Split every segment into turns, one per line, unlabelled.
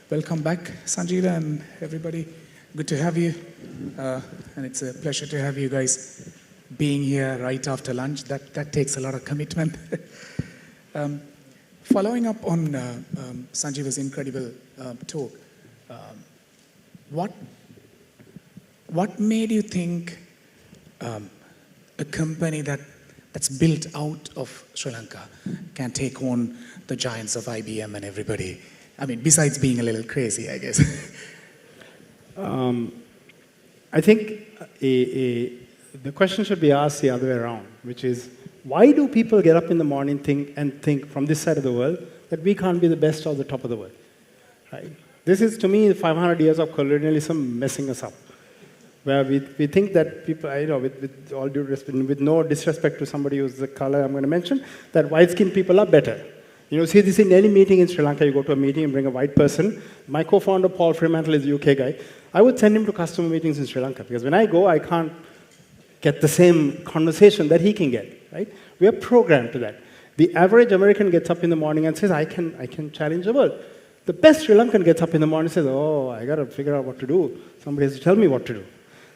Welcome back, Sanjiva and everybody. Good to have you. And it's a pleasure to have you guys being here right after lunch. That takes a lot of commitment. Following up on Sanjiva's incredible talk, what made you think a company that's built out of Sri Lanka can take on the giants of IBM and everybody? I mean, besides being a little crazy, I guess.
I think the question should be asked the other way around, which is, why do people get up in the morning think from this side of the world that we can't be the best or the top of the world? Right? This is, to me, 500 years of colonialism messing us up, where we think that people, with all due respect, with no disrespect to somebody who's the color I'm going to mention, that white-skinned people are better. See this in any meeting in Sri Lanka. You go to a meeting and bring a white person. My co-founder, Paul Fremantle, is a UK guy. I would send him to customer meetings in Sri Lanka, because when I go, I can't get the same conversation that he can get. Right? We are programmed to that. The average American gets up in the morning and says, I can challenge the world. The best Sri Lankan gets up in the morning and says, oh, I got to figure out what to do. Somebody has to tell me what to do.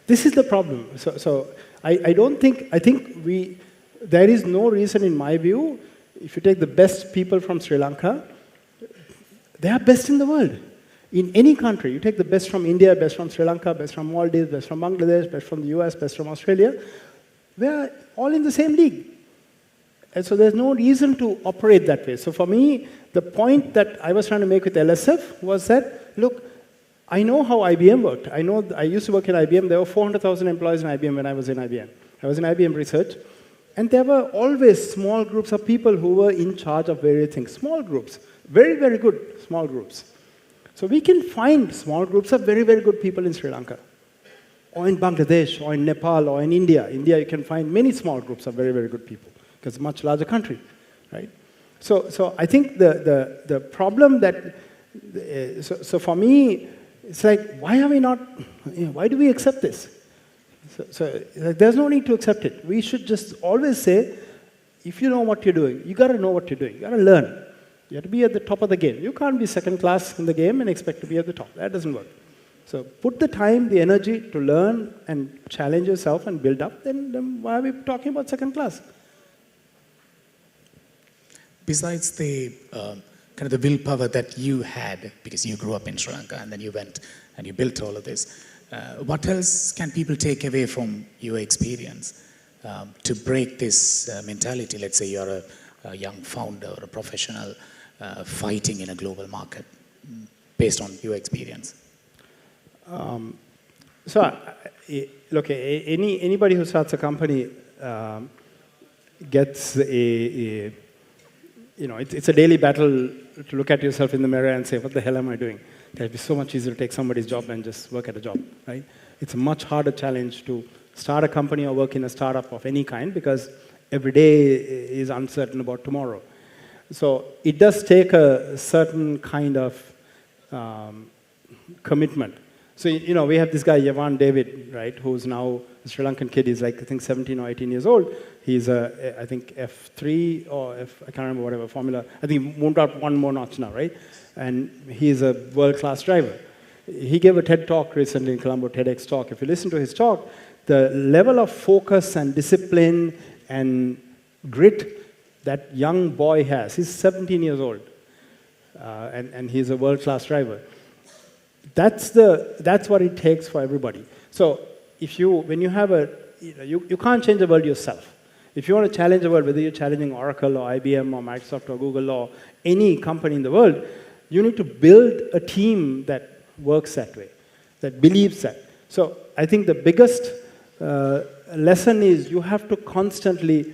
This is the problem. So I think there is no reason, in my view, if you take the best people from Sri Lanka, they are best in the world. In any country, you take the best from India, best from Sri Lanka, best from Maldives, best from Bangladesh, best from the US, best from Australia, we are all in the same league. And so there's no reason to operate that way. So for me, the point that I was trying to make with LSF was that, look, I know how IBM worked. I used to work in IBM. There were 400,000 employees in IBM when I was in IBM. I was in IBM Research. And there were always small groups of people who were in charge of various things. Small groups. Very, very good small groups. So we can find small groups of very, very good people in Sri Lanka, or in Bangladesh, or in Nepal, or in India. India, you can find many small groups of very, very good people, because it's a much larger country, right? So I think the problem that, so for me, it's like, why do we accept this? So there's no need to accept it. We should just always say, if you know what you're doing, you got to know what you're doing. You got to learn. You have to be at the top of the game. You can't be second class in the game and expect to be at the top. That doesn't work. So put the time, the energy to learn and challenge yourself and build up, then why are we talking about second class?
Besides the kind of the willpower that you had, because you grew up in Sri Lanka and then you went and you built all of this, what else can people take away from your experience to break this mentality? Let's say you're a young founder or a professional fighting in a global market based on your experience.
Look, anybody who starts a company gets it's a daily battle to look at yourself in the mirror and say, what the hell am I doing? It would be so much easier to take somebody's job and just work at a job, right? It's a much harder challenge to start a company or work in a startup of any kind, because every day is uncertain about tomorrow. So it does take a certain kind of commitment. So, we have this guy, Yavan David, right, who's now a Sri Lankan kid. He's like, I think, 17 or 18 years old. He's I think, F3 or I can't remember, whatever, formula. I think he moved up one more notch now, right? And he's a world-class driver. He gave a TED talk recently in Colombo, TEDx talk. If you listen to his talk, the level of focus and discipline and grit that young boy has, he's 17 years old, and he's a world-class driver. That's what it takes for everybody. So when you have you can't change the world yourself. If you want to challenge the world, whether you're challenging Oracle or IBM or Microsoft or Google or any company in the world, you need to build a team that works that way, that believes that. So I think the biggest lesson is you have to constantly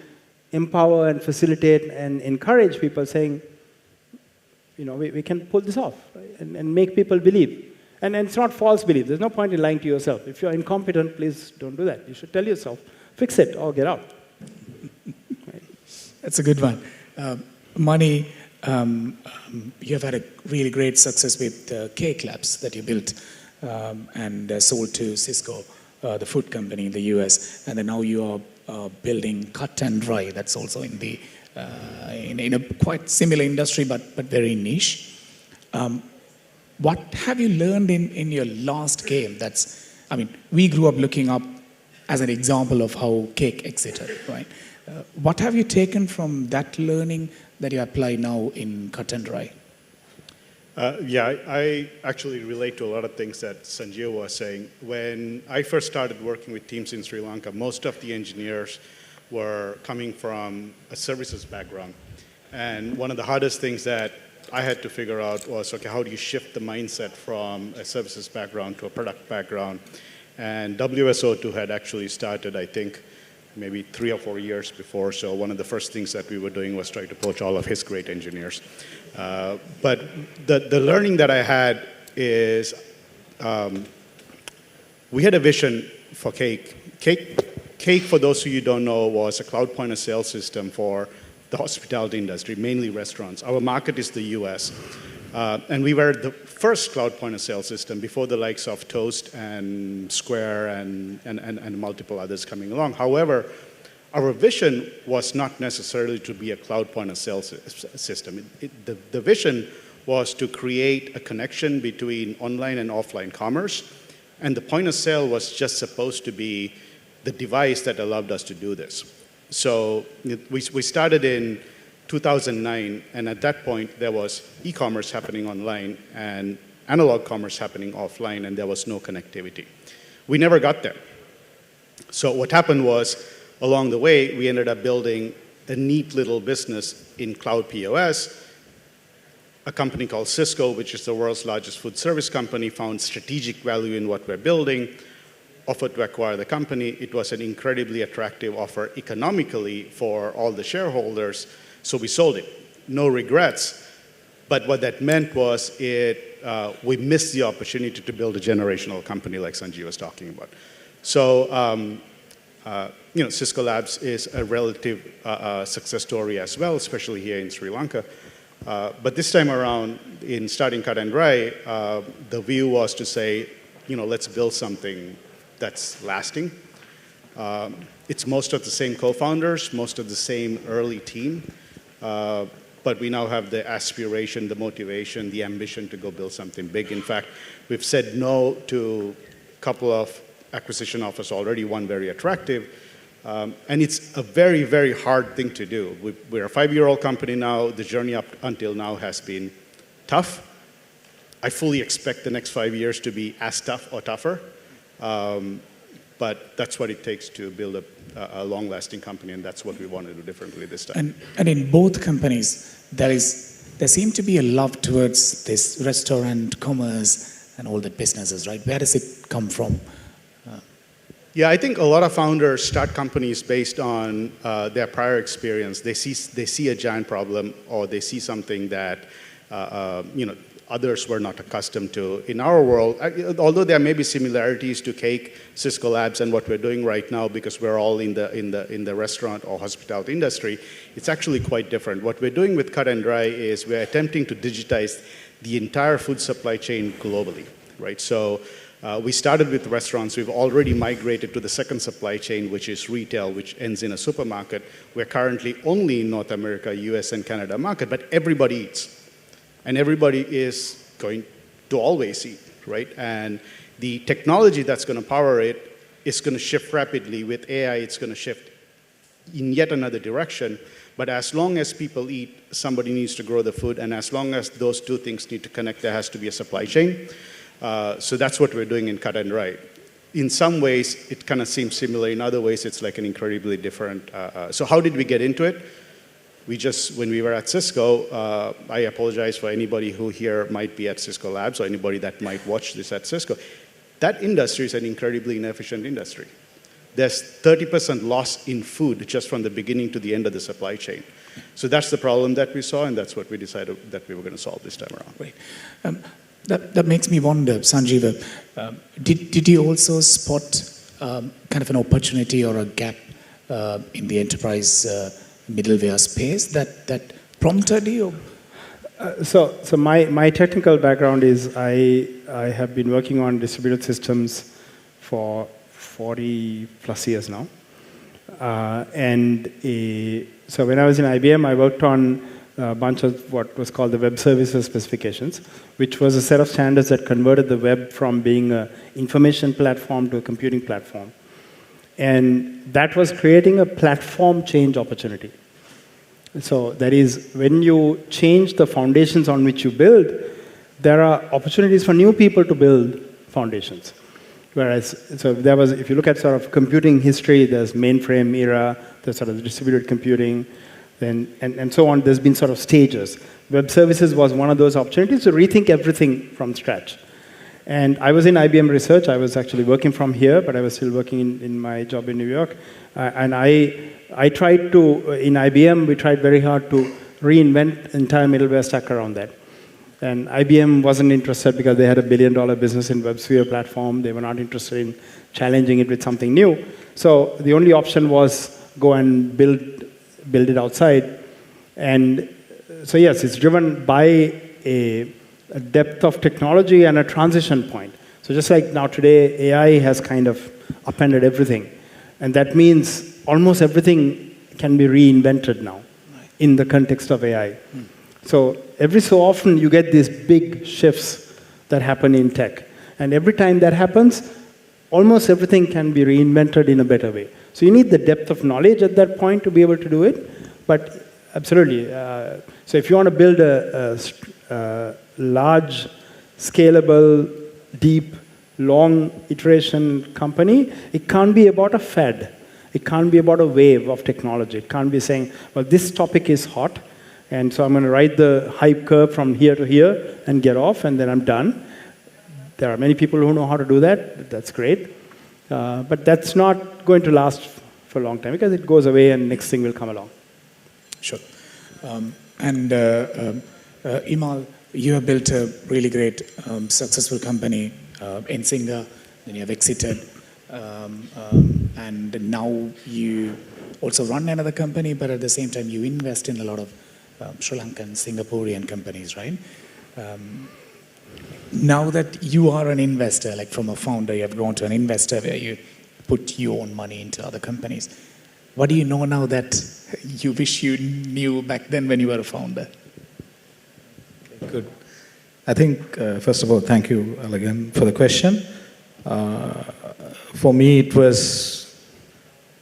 empower and facilitate and encourage people, saying, we can pull this off, right? and make people believe. And it's not false belief. There's no point in lying to yourself. If you're incompetent, please don't do that. You should tell yourself, fix it or get out. Right.
That's a good one. Mani, you have had a really great success with Cake Labs that you built and sold to Cisco, the food company in the US. And then now you are building Cut and Dry. That's also in the in a quite similar industry, but very niche. what have you learned in your last game? We grew up looking up as an example of how cake exited, right? What have you taken from that learning that you apply now in cut and dry?
I actually relate to a lot of things that Sanjiva was saying. When I first started working with teams in Sri Lanka, most of the engineers were coming from a services background. And one of the hardest things that I had to figure out was, okay, how do you shift the mindset from a services background to a product background? And WSO2 had actually started, I think, maybe 3 or 4 years before. So one of the first things that we were doing was try to poach all of his great engineers. But the learning that I had is we had a vision for Cake. Cake, for those of you who don't know, was a cloud point of sale system for the hospitality industry, mainly restaurants. Our market is the US. And we were the first cloud point of sale system before the likes of Toast and Square and multiple others coming along. However, our vision was not necessarily to be a cloud point of sale system. The vision was to create a connection between online and offline commerce. And the point of sale was just supposed to be the device that allowed us to do this. So we started in 2009, and at that point, there was e-commerce happening online and analog commerce happening offline, and there was no connectivity. We never got there. So what happened was, along the way, we ended up building a neat little business in cloud POS. A company called Cisco, which is the world's largest food service company, found strategic value in what we're building, offered to acquire the company. It was an incredibly attractive offer economically for all the shareholders. So we sold it, no regrets. But what that meant was we missed the opportunity to build a generational company like Sanjiva was talking about. So, Cisco Labs is a relative success story as well, especially here in Sri Lanka. But this time around, in starting Cut and Dry, the view was to say, let's build something that's lasting. It's most of the same co-founders, most of the same early team. But we now have the aspiration, the motivation, the ambition to go build something big. In fact, we've said no to a couple of acquisition offers already, one very attractive. And it's a very, very hard thing to do. We're a 5-year-old company now. The journey up until now has been tough. I fully expect the next 5 years to be as tough or tougher. But that's what it takes to build a long-lasting company, and that's what we want to do differently this time.
And in both companies, there seems to be a love towards this restaurant commerce and all the businesses, right? Where does it come from?
Yeah, I think a lot of founders start companies based on their prior experience. They see a giant problem, or they see something that others were not accustomed to. In our world, although there may be similarities to Cake, Cisco Labs, and what we're doing right now, because we're all in the restaurant or hospitality industry, it's actually quite different. What we're doing with Cut and Dry is we're attempting to digitize the entire food supply chain globally, right? So we started with restaurants. We've already migrated to the second supply chain, which is retail, which ends in a supermarket. We're currently only in North America, US, and Canada market, but everybody eats. And everybody is going to always eat, right? And the technology that's going to power it is going to shift rapidly. With AI, it's going to shift in yet another direction. But as long as people eat, somebody needs to grow the food. And as long as those two things need to connect, there has to be a supply chain. So that's what we're doing in Cut and Dry. In some ways, it kind of seems similar. In other ways, it's like an incredibly different. So how did we get into it? When we were at Cisco, I apologize for anybody who here might be at Cisco Labs or anybody that might watch this at Cisco. That industry is an incredibly inefficient industry. There's 30% loss in food just from the beginning to the end of the supply chain. So that's the problem that we saw, and that's what we decided that we were going to solve this time around.
Great. That makes me wonder, Sanjiva, did you also spot kind of an opportunity or a gap in the enterprise middleware space that prompted you?
So my technical background is I have been working on distributed systems for 40 plus years now. So when I was in IBM, I worked on a bunch of what was called the Web Services Specifications, which was a set of standards that converted the web from being an information platform to a computing platform. And that was creating a platform change opportunity. So that is, when you change the foundations on which you build, there are opportunities for new people to build foundations. Whereas, so there was, if you look at sort of computing history, there's mainframe era, there's sort of distributed computing, then, and so on. There's been sort of stages. Web services was one of those opportunities to rethink everything from scratch. And I was in IBM research. I was actually working from here, but I was still working in my job in New York. And I tried to, in IBM, we tried very hard to reinvent entire middleware stack around that. And IBM wasn't interested because they had a $1 billion business in WebSphere platform. They were not interested in challenging it with something new. So the only option was go and build it outside. And so yes, it's driven by a depth of technology and a transition point. So just like now today, AI has kind of upended everything. And that means almost everything can be reinvented now in the context of AI. So every so often you get these big shifts that happen in tech. And every time that happens, almost everything can be reinvented in a better way. So you need the depth of knowledge at that point to be able to do it. But absolutely. So if you want to build a large, scalable, deep, long iteration company, it can't be about a fad. It can't be about a wave of technology. It can't be saying, well, this topic is hot, and so I'm going to ride the hype curve from here to here and get off, and then I'm done. There are many people who know how to do that. That's great. But that's not going to last for a long time because it goes away and next thing will come along.
Sure. Imal, you have built a really great, successful company in Singapore, then you have exited, and now you also run another company, but at the same time you invest in a lot of Sri Lankan, Singaporean companies, right? Now that you are an investor, like from a founder, you have grown to an investor where you put your own money into other companies. What do you know now that you wish you knew back then when you were a founder?
Good. I think, first of all, thank you, Alagan, for the question. For me, it was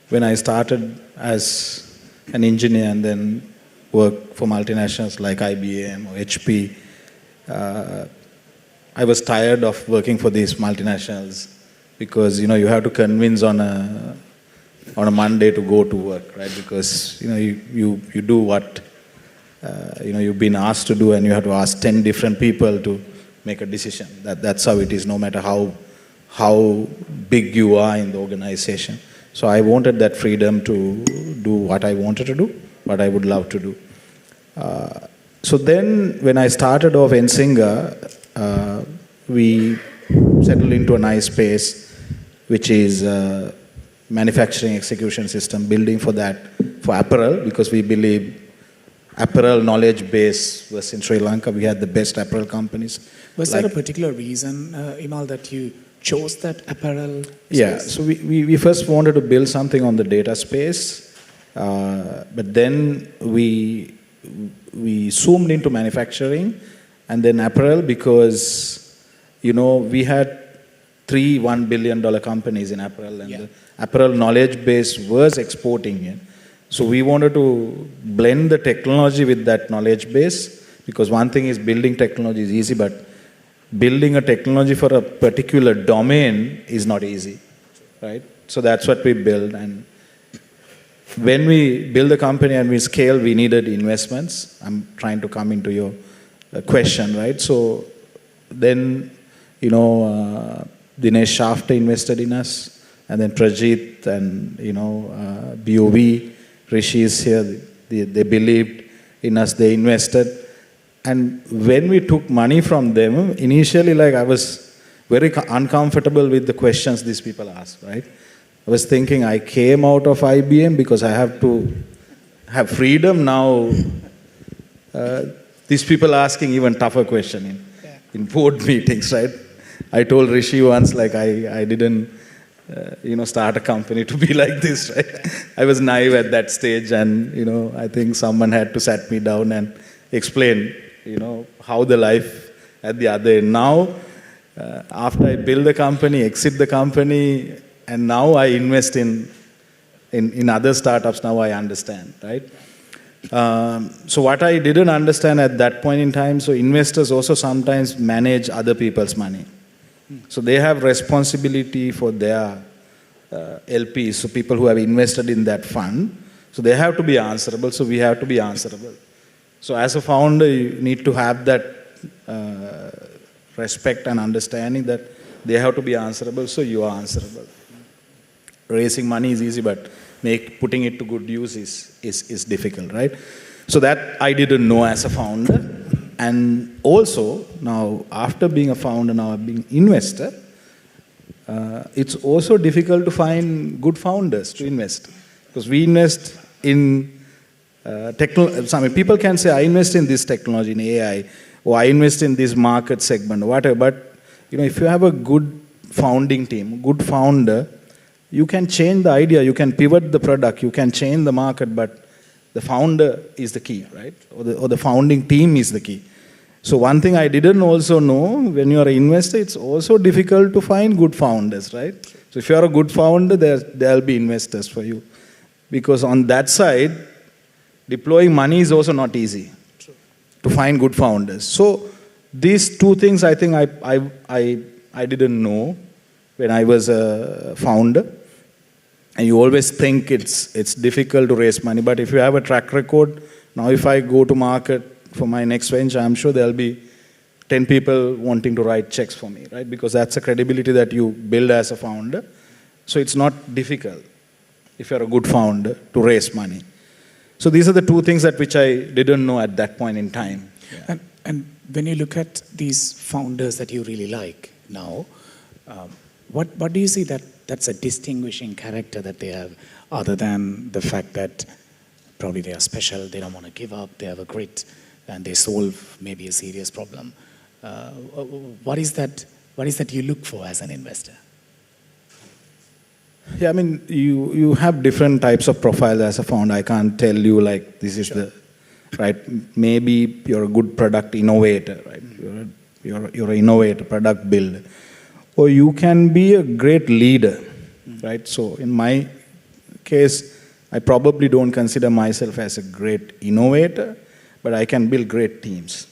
when I started as an engineer and then worked for multinationals like IBM or HP. I was tired of working for these multinationals because, you have to convince on a Monday to go to work, right? Because, you do what you've been asked to do, and you have to ask 10 different people to make a decision. That's how it is, no matter how big you are in the organization. So I wanted that freedom to do what I wanted to do, what I would love to do. So then, when I started off in Singapore, we settled into a nice space, which is manufacturing execution system, building for apparel, because we believe apparel knowledge base was in Sri Lanka. We had the best apparel companies.
Was there a particular reason, Imal, that you chose that apparel space?
Yeah, so we first wanted to build something on the data space, but then we zoomed into manufacturing and then apparel because, we had 3 $1 billion companies in apparel, and the apparel knowledge base was exporting in. So we wanted to blend the technology with that knowledge base, because one thing is building technology is easy, but building a technology for a particular domain is not easy, right? So that's what we built. And when we build the company and we scale, we needed investments. I'm trying to come into your question, right? So then, Dinesh Shafter invested in us, and then Prajit and, BOV, Rishi is here. They believed in us, they invested. And when we took money from them, initially, I was very uncomfortable with the questions these people asked, right? I was thinking, I came out of IBM because I have to have freedom. Now, these people asking even tougher question in board meetings, right? I told Rishi once, I didn't start a company to be like this, right? I was naive at that stage, and, I think someone had to sat me down and explain, how the life at the other end. Now, after I build the company, exit the company, and now I invest in other startups, now I understand, right? So what I didn't understand at that point in time, so investors also sometimes manage other people's money. So they have responsibility for their LPs, so people who have invested in that fund. So they have to be answerable, so we have to be answerable. So as a founder, you need to have that respect and understanding that they have to be answerable, so you are answerable. Raising money is easy, but putting it to good use is difficult, right? So that I didn't know as a founder. And also, now after being a founder, now being investor, it's also difficult to find good founders to invest. Because we invest in technology. People can say, I invest in this technology, in AI, or I invest in this market segment, or whatever. But if you have a good founding team, good founder, you can change the idea, you can pivot the product, you can change the market, but the founder is the key, right? Or the founding team is the key. So one thing I didn't also know, when you're an investor, it's also difficult to find good founders, right? So if you're a good founder, there'll be investors for you. Because on that side, deploying money is also not easy. True. To find good founders. So these two things I think I didn't know when I was a founder. And you always think it's difficult to raise money, but if you have a track record, now if I go to market for my next venture, I'm sure there'll be 10 people wanting to write checks for me, right? Because that's a credibility that you build as a founder. So it's not difficult, if you're a good founder, to raise money. So these are the two things which I didn't know at that point in time.
Yeah. And when you look at these founders that you really like now, what do you see that's a distinguishing character that they have, other than the fact that probably they are special, they don't want to give up, they have a grit, and they solve maybe a serious problem? What is that you look for as an investor?
Yeah, you have different types of profiles as a founder. I can't tell you like this is the right. Maybe you're a good product innovator, right? You're an innovator, product builder, or you can be a great leader, right? So in my case, I probably don't consider myself as a great innovator, but I can build great teams,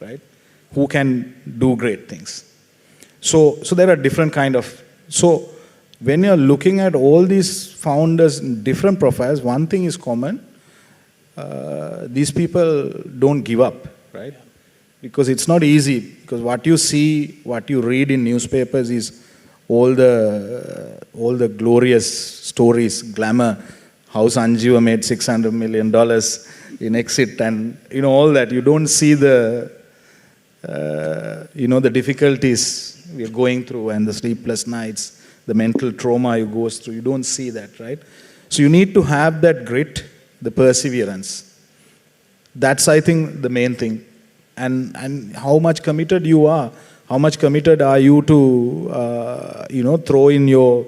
right? Who can do great things. So there are different kind of. So when you're looking at all these founders in different profiles, one thing is common. These people don't give up, right? Because it's not easy. Because what you see, what you read in newspapers is all the glorious stories, glamour, how Sanjiva made $600 million in exit, and all that. You don't see the difficulties we are going through and the sleepless nights, the mental trauma you go through. You don't see that, right? So you need to have that grit, the perseverance. That's, I think, the main thing. And how much committed you are. How much committed are you to, throw in your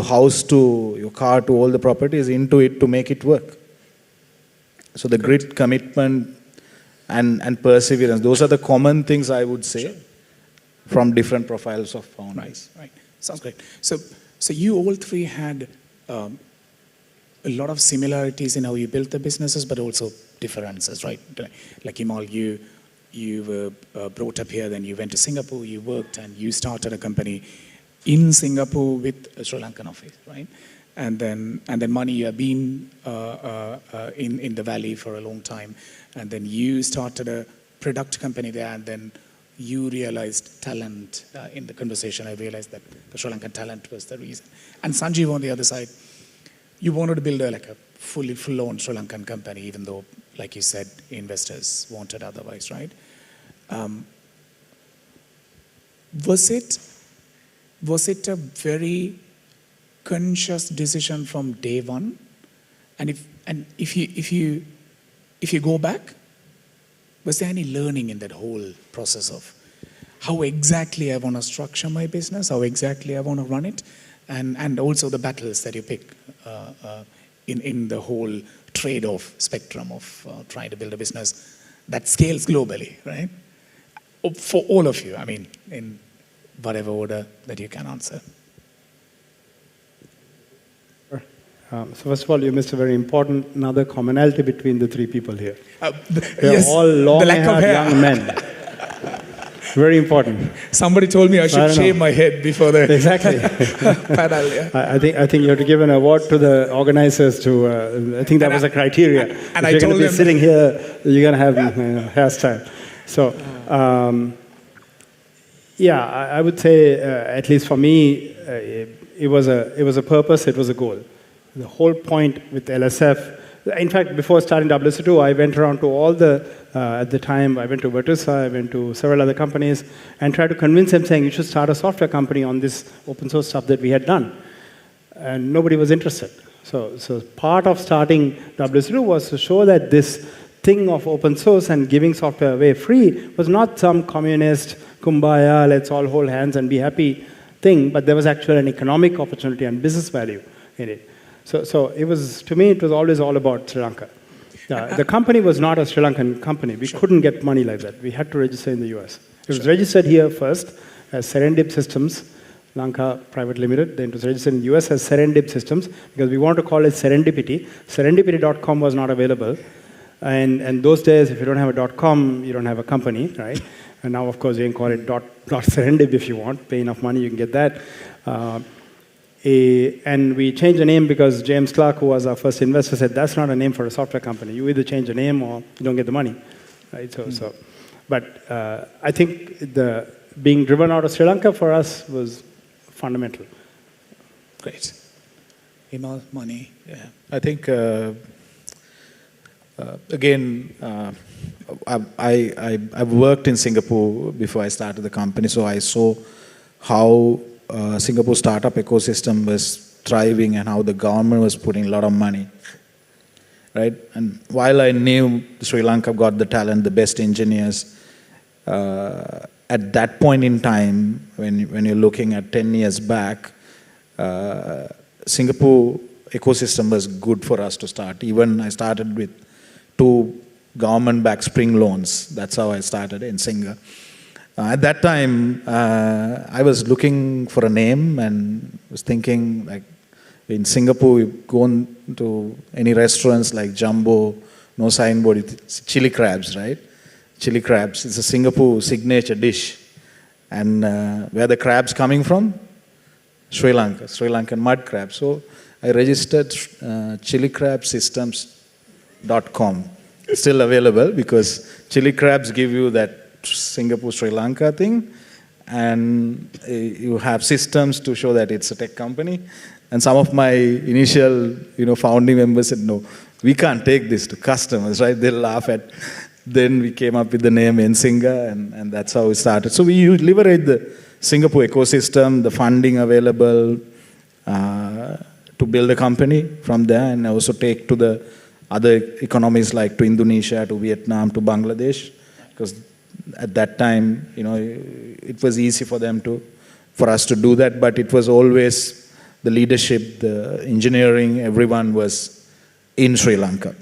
house to, your car to, all the properties into it to make it work. So the grit, commitment, and perseverance, those are the common things I would say from different profiles of founders.
Right. Sounds great. So you all three had a lot of similarities in how you built the businesses, but also differences, right? Like Imal, you were brought up here, then you went to Singapore, you worked, and you started a company in Singapore with a Sri Lankan office, right? And then Mani, you have been in the Valley for a long time, and then you started a product company there, and then you realized talent in the conversation. I realized that the Sri Lankan talent was the reason. And Sanjiva, on the other side, you wanted to build a full-on Sri Lankan company, even though, like you said, investors wanted otherwise, right? Was it a very conscious decision from day one? And if you go back, was there any learning in that whole process of how exactly I want to structure my business, how exactly I want to run it, and also the battles that you pick in the whole trade-off spectrum of trying to build a business that scales globally, right? For all of you, I mean, in whatever order that you can answer.
So first of all, you missed a very important another commonality between the three people here. They're
Yes,
all
the lack of
long-haired
hair.
young men. Very important.
Somebody told me I should
don't
shave
know.
my head before the
Exactly.
panel. Yeah.
I think you have to give an award to the organizers to. I think that was a criteria.
and
if
I
you're going
told
to be
them-
sitting here, you're going to have hairstyle. So, yeah, I would say, at least for me, it was a purpose. It was a goal. The whole point with LSF. In fact, before starting WSO2, I went around to all the, at the time, I went to Virtusa, I went to several other companies, and tried to convince them, saying, you should start a software company on this open source stuff that we had done. And nobody was interested. So part of starting WSO2 was to show that this thing of open source and giving software away free was not some communist, kumbaya, let's all hold hands and be happy thing, but there was actually an economic opportunity and business value in it. So it was, to me, it was always all about Sri Lanka. The company was not a Sri Lankan company. We couldn't get money like that. We had to register in the US. It was registered here first as Serendip Systems, Lanka Private Limited. Then it was registered in the US as Serendip Systems because we wanted to call it Serendipity. Serendipity.com was not available. And those days, if you don't have a .com, you don't have a company, right? And now, of course, you can call it .serendip if you want. Pay enough money, you can get that. And we changed the name because James Clark, who was our first investor, said, that's not a name for a software company. You either change the name or you don't get the money. Right? But I think the being driven out of Sri Lanka for us was fundamental.
Great. Imal, money.
Yeah, I think, again, I've worked in Singapore before I started the company, so I saw how Singapore startup ecosystem was thriving and how the government was putting a lot of money, right? And while I knew Sri Lanka got the talent, the best engineers, at that point in time, when you're looking at 10 years back, Singapore ecosystem was good for us to start. Even I started with 2 government-backed spring loans. That's how I started in Singapore. At that time, I was looking for a name and was thinking, like, in Singapore, you go to any restaurants like Jumbo, no signboard, it's chili crabs, right? Chili crabs, it's a Singapore signature dish. And where are the crabs coming from? Sri Lanka, Sri Lankan mud crab. So I registered chiliCrabSystems.com. It's still available because chili crabs give you that Singapore, Sri Lanka thing, and you have systems to show that it's a tech company. And some of my initial, founding members said, no, we can't take this to customers, right? They'll laugh at. Then we came up with the name Nsinga, and that's how we started. So we leverage the Singapore ecosystem, the funding available to build a company from there, and also take to the other economies like to Indonesia, to Vietnam, to Bangladesh, because at that time, it was easy for us to do that, but it was always the leadership, the engineering, everyone was in Sri Lanka.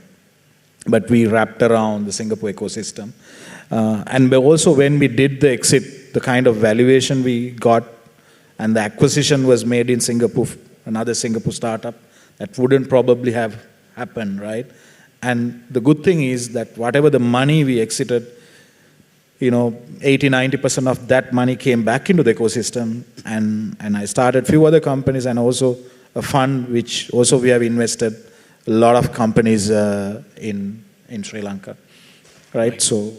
But we wrapped around the Singapore ecosystem. And also when we did the exit, the kind of valuation we got and the acquisition was made in Singapore, another Singapore startup, that wouldn't probably have happened, right? And the good thing is that whatever the money we exited, 80-90% of that money came back into the ecosystem, and I started a few other companies and also a fund which also we have invested a lot of companies in Sri Lanka, right? So,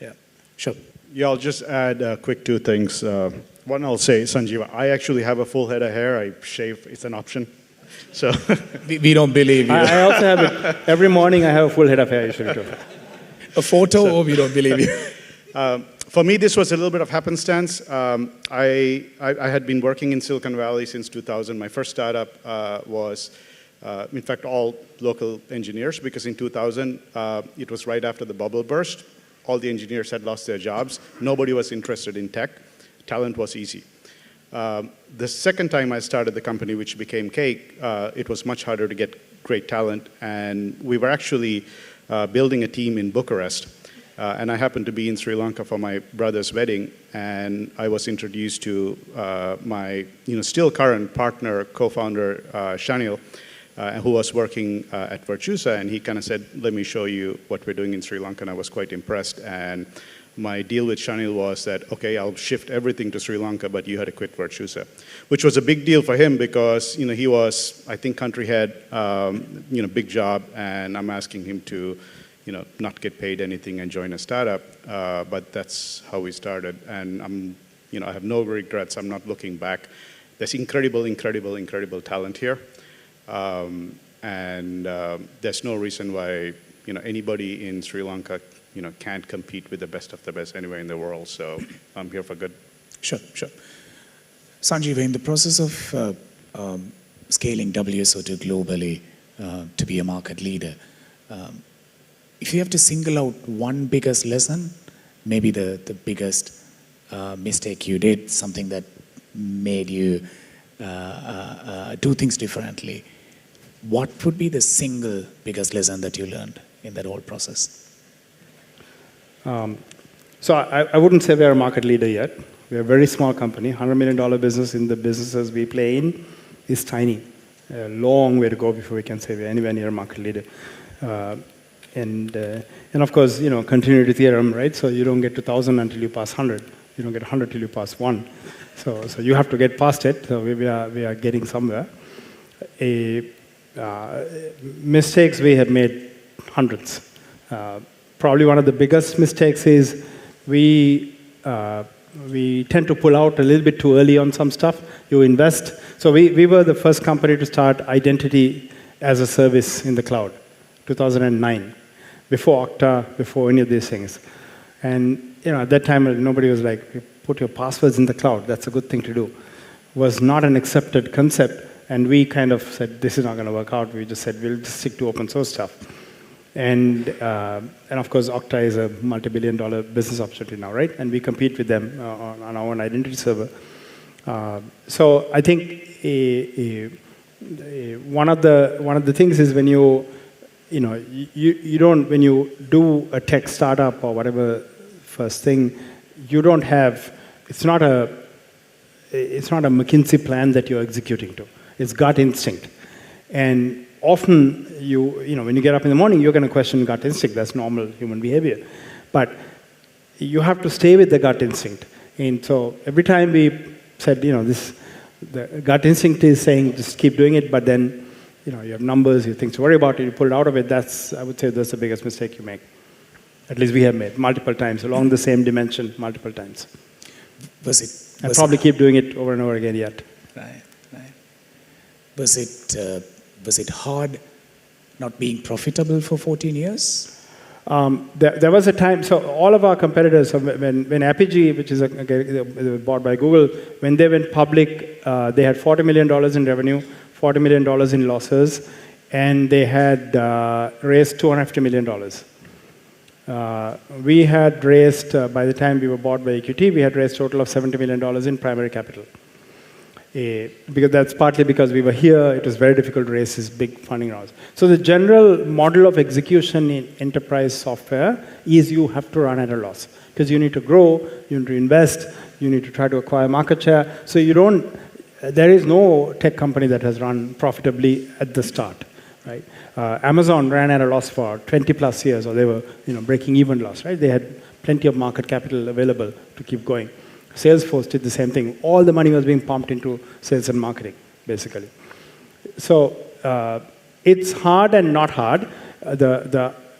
yeah.
Sure.
Yeah, I'll just add quick 2 things. One, I'll say, Sanjiva, I actually have a full head of hair. I shave, it's an option. So
we don't believe you.
I also have it. Every morning I have a full head of hair usually too.
A photo, or we don't believe you?
For me, this was a little bit of happenstance. I had been working in Silicon Valley since 2000. My first startup was, in fact, all local engineers, because in 2000, it was right after the bubble burst. All the engineers had lost their jobs. Nobody was interested in tech. Talent was easy. The second time I started the company, which became Cake, it was much harder to get great talent, and we were actually building a team in Bucharest. And I happened to be in Sri Lanka for my brother's wedding, and I was introduced to my still current partner, co-founder, Shanil, who was working at Virtusa, and he kind of said, let me show you what we're doing in Sri Lanka, and I was quite impressed. And my deal with Shanil was that, okay, I'll shift everything to Sri Lanka, but you had to quit Virtusa, which was a big deal for him because he was, I think, country head, big job, and I'm asking him to not get paid anything and join a startup, but that's how we started. And I have no regrets. I'm not looking back. There's incredible talent here, and there's no reason why anybody in Sri Lanka can't compete with the best of the best anywhere in the world. So I'm here for good.
Sure. Sanjiva, in the process of scaling WSO2 globally to be a market leader, if you have to single out one biggest lesson, maybe the biggest mistake you did, something that made you do things differently, what would be the single biggest lesson that you learned in that whole process?
So I wouldn't say we're a market leader yet. We're a very small company. $100 million business in the businesses we play in is tiny. A long way to go before we can say we're anywhere near a market leader. And of course, continuity theorem, right? So you don't get to 1,000 until you pass 100. You don't get 100 till you pass 1. So you have to get past it. So we are getting somewhere. Mistakes we have made hundreds. Probably one of the biggest mistakes is we tend to pull out a little bit too early on some stuff. You invest. So we were the first company to start identity as a service in the cloud, 2009, before Okta, before any of these things. And at that time, nobody was like, put your passwords in the cloud. That's a good thing to do. Was not an accepted concept. And we kind of said, this is not going to work out. We just said, we'll just stick to open source stuff. And of course, Okta is a multi-billion-dollar business opportunity now, right? And we compete with them on our own identity server. So I think one of the things is when you don't, when you do a tech startup or whatever first thing, you don't have, it's not a McKinsey plan that you're executing to. It's gut instinct. And often, when you get up in the morning, you're going to question gut instinct. That's normal human behavior. But you have to stay with the gut instinct. And so every time we said, the gut instinct is saying just keep doing it, but then, you have numbers, you have things to worry about, you pull it out of it. I would say that's the biggest mistake you make. At least we have made multiple times, along the same dimension, multiple times. And probably keep doing it over and over again yet.
Right. Was it hard not being profitable for 14 years?
There was a time, so all of our competitors, when Apigee, which is bought by Google, when they went public, they had $40 million in revenue, $40 million in losses, and they had raised $250 million. We had raised, by the time we were bought by EQT, we had raised a total of $70 million in primary capital. Because that's partly because we were here, it was very difficult to raise these big funding rounds. So the general model of execution in enterprise software is you have to run at a loss. Because you need to grow, you need to invest, you need to try to acquire market share. So there is no tech company that has run profitably at the start. Right? Amazon ran at a loss for 20 plus years, or they were breaking even loss. Right? They had plenty of market capital available to keep going. Salesforce did the same thing. All the money was being pumped into sales and marketing, basically. So it's hard and not hard.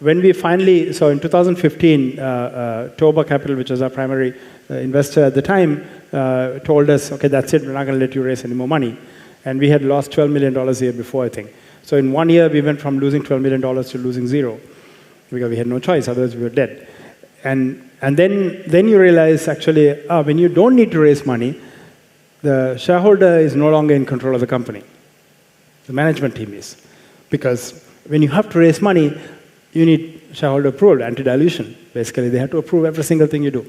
When we finally, so in 2015, Toba Capital, which was our primary investor at the time, told us, okay, that's it, we're not going to let you raise any more money. And we had lost $12 million a year before, I think. So in 1 year, we went from losing $12 million to losing zero, because we had no choice, otherwise we were dead. And then you realize, actually, when you don't need to raise money, the shareholder is no longer in control of the company. The management team is. Because when you have to raise money, you need shareholder approval, anti-dilution. Basically, they have to approve every single thing you do.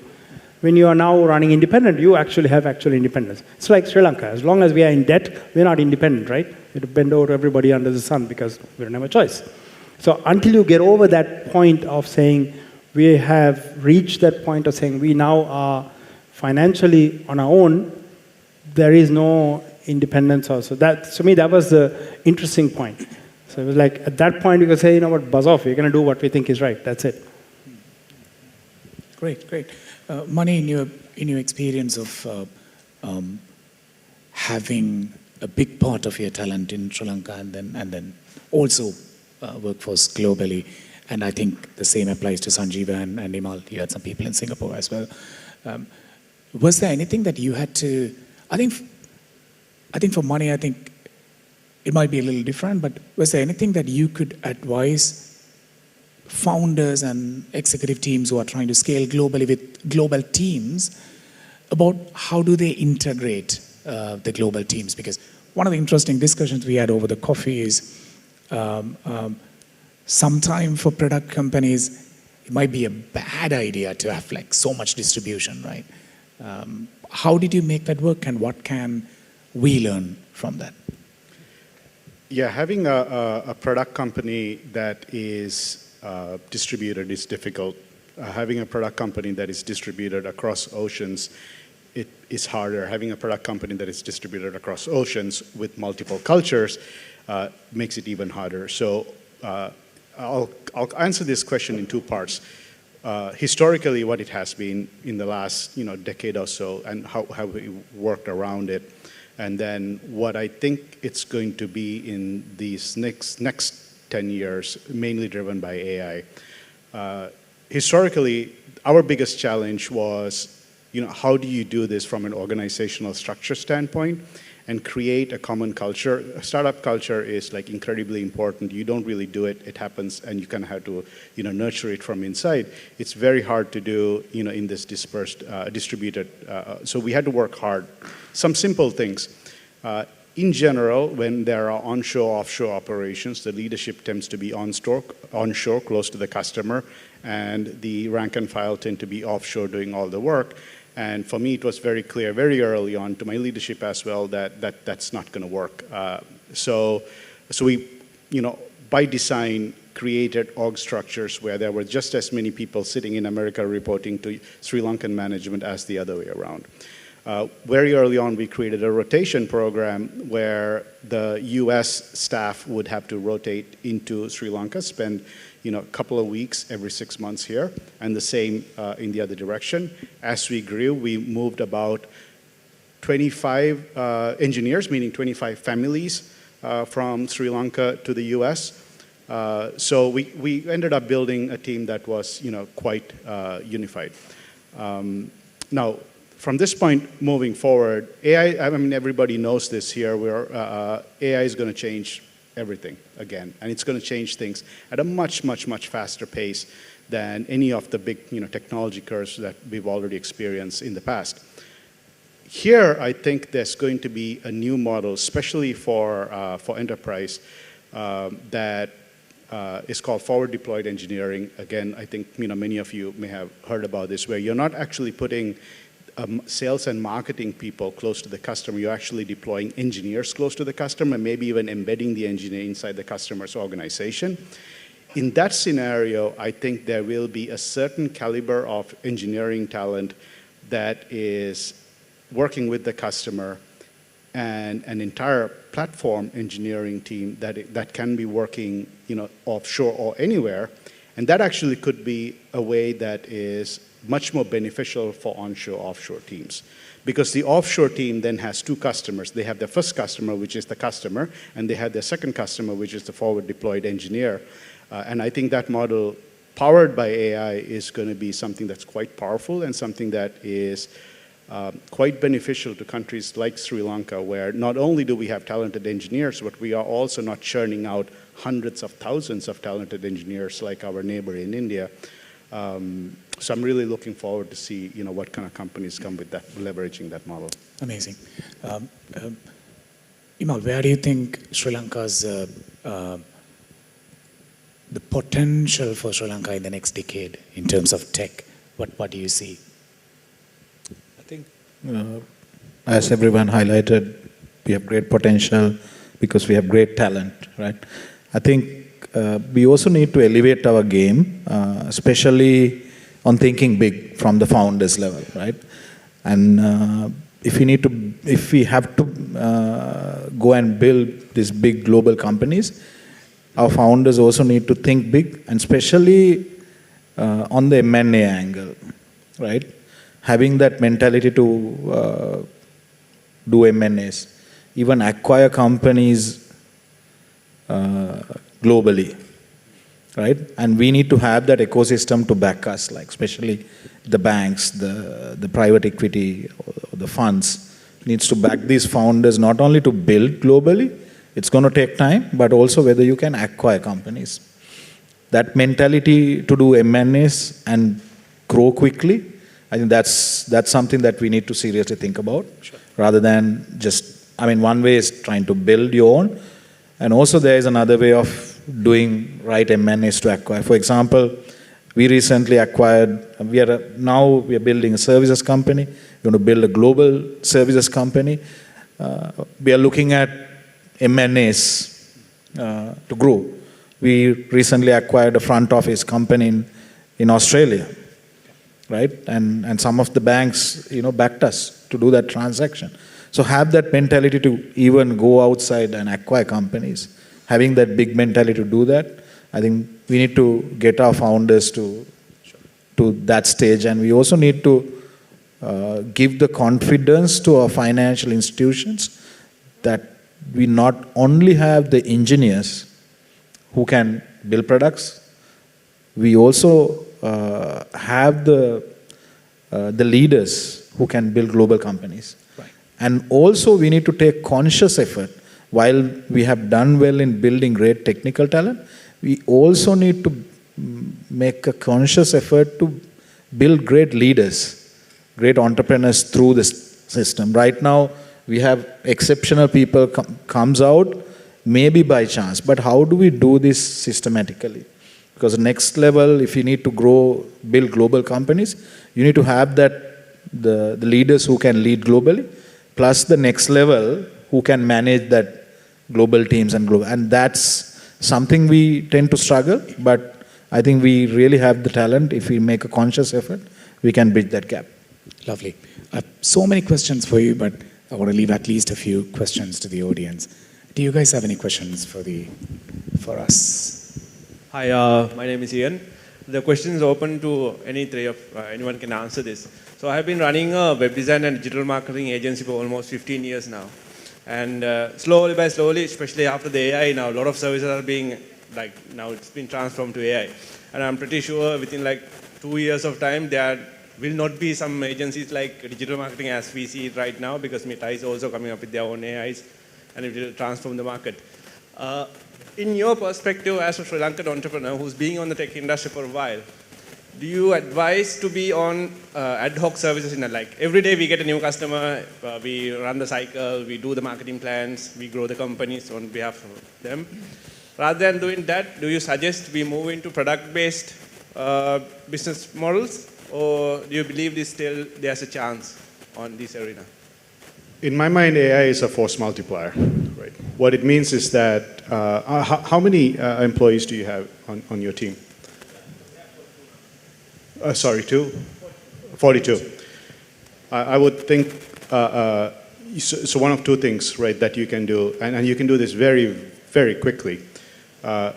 when you are now running independent, you actually have actual independence. It's like Sri Lanka. As long as we are in debt, we're not independent, right? We have to bend over to everybody under the sun because we don't have a choice. So until you get over that point of saying, we have reached that point of saying we now are financially on our own, there is no independence also. That, to me, that was the interesting point. So it was like, at that point, you could say, you know what, buzz off. We're going to do what we think is right. That's it.
Great, great. Mani, in your experience of having a big part of your talent in Sri Lanka and then also workforce globally, and I think the same applies to Sanjiva and Imal. You had some people in Singapore as well. Was there anything that you had to? I think for Mani, I think it might be a little different. But was there anything that you could advise founders and executive teams who are trying to scale globally with global teams about how do they integrate the global teams? Because one of the interesting discussions we had over the coffee is sometime for product companies, it might be a bad idea to have like so much distribution, right? How did you make that work, and what can we learn from that?
Yeah, having a product company that is distributed is difficult. Having a product company that is distributed across oceans, it is harder. Having a product company that is distributed across oceans with multiple cultures makes it even harder. So I'll answer this question in two parts. Historically, what it has been in the last decade or so, and how we worked around it, and then what I think it's going to be in these next 10 years, mainly driven by AI. Historically, our biggest challenge was, how do you do this from an organizational structure standpoint and create a common culture? A startup culture is like incredibly important. You don't really do it, it happens, and you kind of have to nurture it from inside. It's very hard to do in this dispersed, distributed, so we had to work hard. Some simple things. In general, when there are onshore, offshore operations, the leadership tends to be onshore, close to the customer, and the rank and file tend to be offshore doing all the work. And for me, it was very clear very early on to my leadership as well that that's not going to work. So we, by design, created org structures where there were just as many people sitting in America reporting to Sri Lankan management as the other way around. Very early on, we created a rotation program where the US staff would have to rotate into Sri Lanka, spend a couple of weeks every 6 months here, and the same in the other direction. As we grew, we moved about 25 engineers, meaning 25 families from Sri Lanka to the US. So we ended up building a team that was quite unified. Now, from this point moving forward, AI, I mean, everybody knows this here, where AI is going to change everything again. And it's going to change things at a much, much, much faster pace than any of the big technology curves that we've already experienced in the past. Here, I think there's going to be a new model, especially for enterprise, that is called forward deployed engineering. Again, I think many of you may have heard about this, where you're not actually putting sales and marketing people close to the customer. You're actually deploying engineers close to the customer, maybe even embedding the engineer inside the customer's organization. In that scenario, I think there will be a certain caliber of engineering talent that is working with the customer, and an entire platform engineering team that can be working offshore or anywhere. And that actually could be a way that is much more beneficial for onshore, offshore teams. Because the offshore team then has two customers. They have their first customer, which is the customer, and they have their second customer, which is the forward deployed engineer. And I think that model, powered by AI, is going to be something that's quite powerful and something that is quite beneficial to countries like Sri Lanka, where not only do we have talented engineers, but we are also not churning out hundreds of thousands of talented engineers like our neighbor in India. So I'm really looking forward to see what kind of companies come with that, leveraging that model.
Amazing. Imal, where do you think Sri Lanka's the potential for Sri Lanka in the next decade in terms of tech? What do you see?
I think, as everyone highlighted, we have great potential because we have great talent, right? I think we also need to elevate our game, especially on thinking big from the founders level, right? And if we have to go and build these big global companies, our founders also need to think big, and especially on the M&A angle, right? Having that mentality to do M&As, even acquire companies globally, right? And we need to have that ecosystem to back us, like especially the banks, the private equity, or the funds needs to back these founders not only to build globally, it's going to take time, but also whether you can acquire companies. That mentality to do M&As and grow quickly, I think that's something that we need to seriously think about, rather than just, one way is trying to build your own, and also there is another way of doing right M&As to acquire. For example, we recently acquired, we are building a services company, we're going to build a global services company. We are looking at M&As to grow. We recently acquired a front office company in Australia, right? And some of the banks, backed us to do that transaction. So have that mentality to even go outside and acquire companies. Having that big mentality to do that, I think we need to get our founders to that stage, and we also need to give the confidence to our financial institutions that we not only have the engineers who can build products, we also have the leaders who can build global companies. Right. And also we need to take conscious effort. While we have done well in building great technical talent, we also need to make a conscious effort to build great leaders, great entrepreneurs through this system. Right now, we have exceptional people comes out, maybe by chance, but how do we do this systematically? Because the next level, if you need to build global companies, you need to have the leaders who can lead globally, plus the next level who can manage that global teams and that's something we tend to struggle, but I think we really have the talent. If we make a conscious effort, we can bridge that gap.
Lovely. I have so many questions for you, but I want to leave at least a few questions to the audience. Do you guys have any questions for us?
Hi, my name is Ian. The question is open to any three of anyone can answer this. So I have been running a web design and digital marketing agency for almost 15 years now. And slowly by slowly, especially after the AI now, a lot of services are being, now it's been transformed to AI. And I'm pretty sure within 2 years of time, there will not be some agencies like digital marketing as we see it right now, because Meta is also coming up with their own AIs, and it will transform the market. In your perspective as a Sri Lankan entrepreneur who's been on the tech industry for a while, do you advise to be on ad hoc services? Every day we get a new customer, we run the cycle, we do the marketing plans, we grow the companies on behalf of them. Rather than doing that, do you suggest we move into product-based business models, or do you believe there's a chance on this arena?
In my mind, AI is a force multiplier. Right? What it means is that, how many employees do you have on your team? Sorry, 2? 42. I would think, so one of two things, right, that you can do, and you can do this very, very quickly.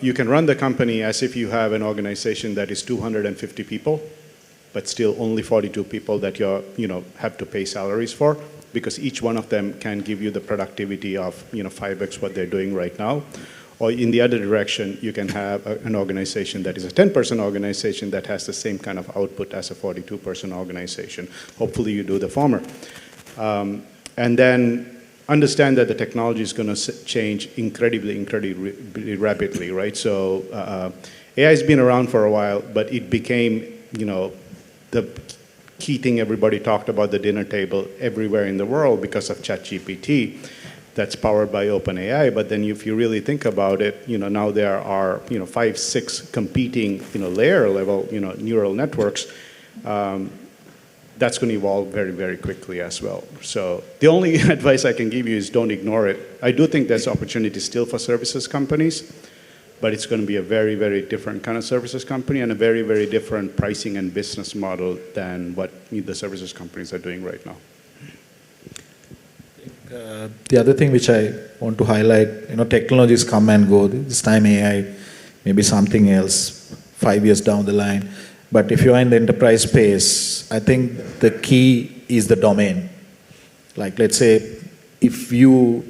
You can run the company as if you have an organization that is 250 people, but still only 42 people that you have to pay salaries for, because each one of them can give you the productivity of 5x what they're doing right now. Or in the other direction, you can have an organization that is a 10-person organization that has the same kind of output as a 42-person organization. Hopefully you do the former. And then understand that the technology is going to change incredibly rapidly, right? So AI has been around for a while, but it became, the key thing everybody talked about, the dinner table everywhere in the world because of ChatGPT. That's powered by OpenAI, but then if you really think about it, now there are 5, 6 competing layer level neural networks. that's going to evolve very, very quickly as well. So the only advice I can give you is don't ignore it. I do think there's opportunity still for services companies, but it's going to be a very, very different kind of services company and a very, very different pricing and business model than what the services companies are doing right now.
The other thing which I want to highlight, technologies come and go. This time AI, maybe something else, 5 years down the line. But if you're in the enterprise space, I think the key is the domain. Like, let's say, if you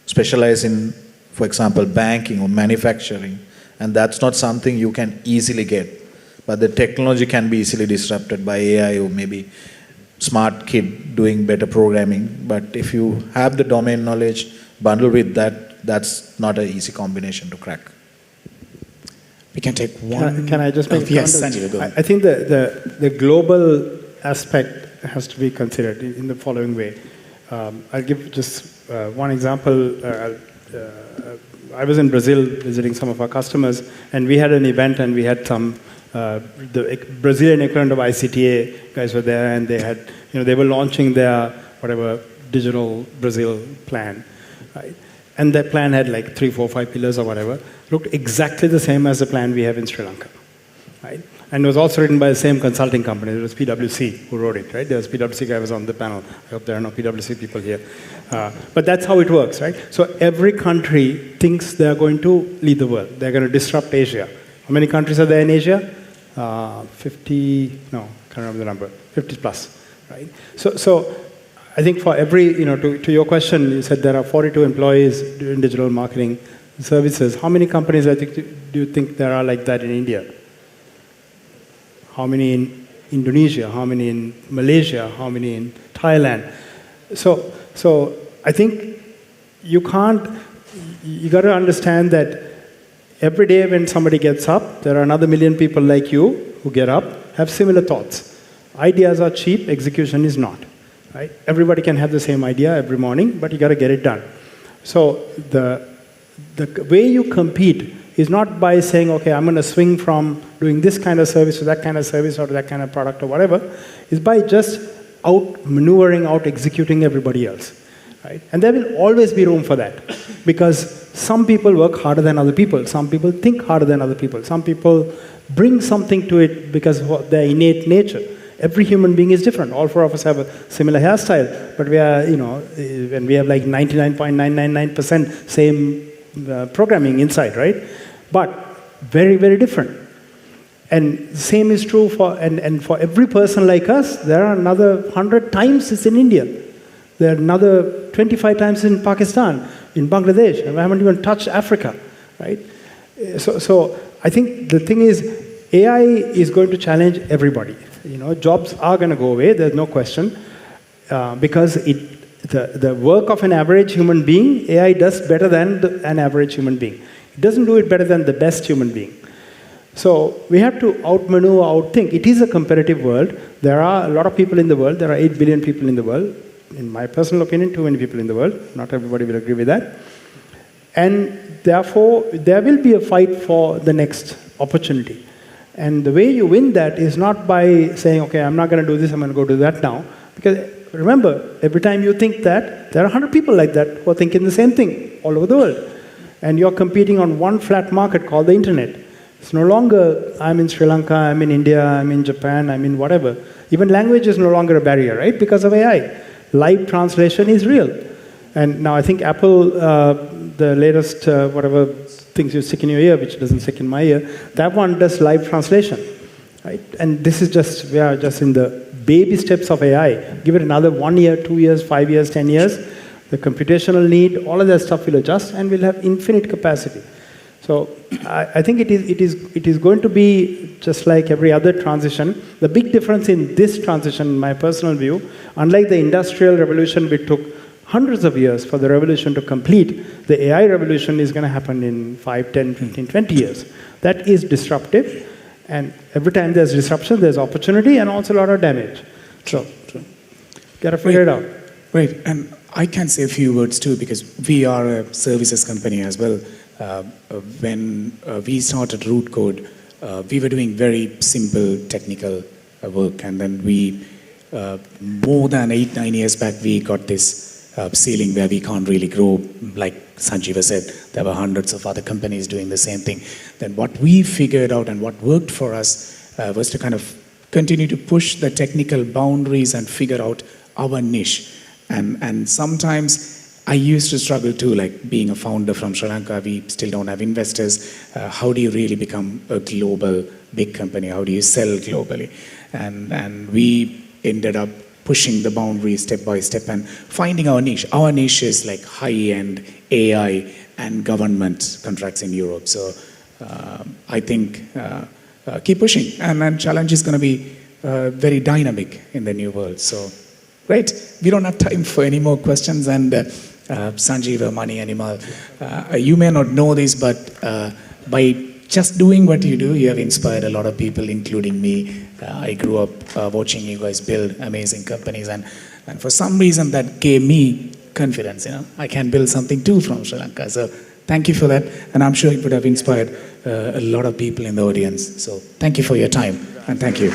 specialize in, for example, banking or manufacturing, and that's not something you can easily get, but the technology can be easily disrupted by AI or maybe smart kid doing better programming. But if you have the domain knowledge, bundle with that, that's not an easy combination to crack.
We can take one.
Can I just make a comment?
Yes, Sanjiva, go ahead.
I think the global aspect has to be considered in the following way. I'll give just one example. I was in Brazil visiting some of our customers, and we had an event, and we had some the Brazilian equivalent of ICTA guys were there, and they had, they were launching their whatever digital Brazil plan, right? And that plan had like 3, 4, 5 pillars or whatever. Looked exactly the same as the plan we have in Sri Lanka, right? And it was also written by the same consulting company. It was PwC who wrote it, right? There was PwC guy was on the panel. I hope there are no PwC people here. But that's how it works, right? So every country thinks they're going to lead the world. They're going to disrupt Asia. How many countries are there in Asia? 50, no, can't remember the number, 50 plus, right? So I think for every, to your question, you said there are 42 employees doing digital marketing services. How many companies do you think there are like that in India? How many in Indonesia? How many in Malaysia? How many in Thailand? So I think you got to understand that every day when somebody gets up, there are another million people like you who get up, have similar thoughts. Ideas are cheap, execution is not. Right? Everybody can have the same idea every morning, but you got to get it done. So the way you compete is not by saying, okay, I'm going to swing from doing this kind of service to that kind of service or to that kind of product or whatever, is by just out-maneuvering, out-executing everybody else. Right? And there will always be room for that, because some people work harder than other people. Some people think harder than other people. Some people bring something to it because of their innate nature. Every human being is different. All 4 of us have a similar hairstyle, but we are, and we have like 99.999% same programming inside, right? But very, very different. And same is true for every person like us. There are another 100 times it's in India. There are another 25 times in Pakistan, in Bangladesh. And I haven't even touched Africa, right? So I think the thing is, AI is going to challenge everybody. Jobs are going to go away, there's no question, because the work of an average human being, AI does better than an average human being. It doesn't do it better than the best human being. So we have to outmaneuver, outthink. It is a competitive world. There are a lot of people in the world. There are 8 billion people in the world. In my personal opinion, too many people in the world. Not everybody will agree with that. And therefore, there will be a fight for the next opportunity. And the way you win that is not by saying, okay, I'm not going to do this, I'm going to go do that now. Because remember, every time you think that, there are 100 people like that who are thinking the same thing all over the world. And you're competing on one flat market called the internet. It's no longer, I'm in Sri Lanka, I'm in India, I'm in Japan, I'm in whatever. Even language is no longer a barrier, right? Because of AI. Live translation is real. And now I think Apple, the latest whatever things you stick in your ear, which doesn't stick in my ear, that one does live translation, right? And this is just, we are just in the baby steps of AI. Give it another 1 year, 2 years, 5 years, 10 years, the computational need, all of that stuff will adjust and we'll have infinite capacity. So I think it is going to be just like every other transition. The big difference in this transition, in my personal view, unlike the industrial revolution, which took hundreds of years for the revolution to complete, the AI revolution is going to happen in 5, 10, 15, 20 years. That is disruptive, and every time there's disruption, there's opportunity and also a lot of damage. So, got to figure it out.
Right, and I can say a few words too, because we are a services company as well. When we started Root Code, we were doing very simple technical work, and then we more than 8-9 years back, we got this ceiling where we can't really grow. Like Sanjiva said, there were hundreds of other companies doing the same thing. Then what we figured out and what worked for us was to kind of continue to push the technical boundaries and figure out our niche. And sometimes I used to struggle too, like being a founder from Sri Lanka, we still don't have investors. How do you really become a global big company? How do you sell globally? And we ended up pushing the boundaries step by step and finding our niche. Our niche is like high-end AI and government contracts in Europe. So I think keep pushing. And challenge is going to be very dynamic in the new world. So great. We don't have time for any more questions. And Sanjiva, Mani, and Imal, you may not know this, but by just doing what you do, you have inspired a lot of people, including me. I grew up watching you guys build amazing companies, and for some reason that gave me confidence. I can build something too from Sri Lanka. So thank you for that, and I'm sure it would have inspired a lot of people in the audience. So thank you for your time, and thank you.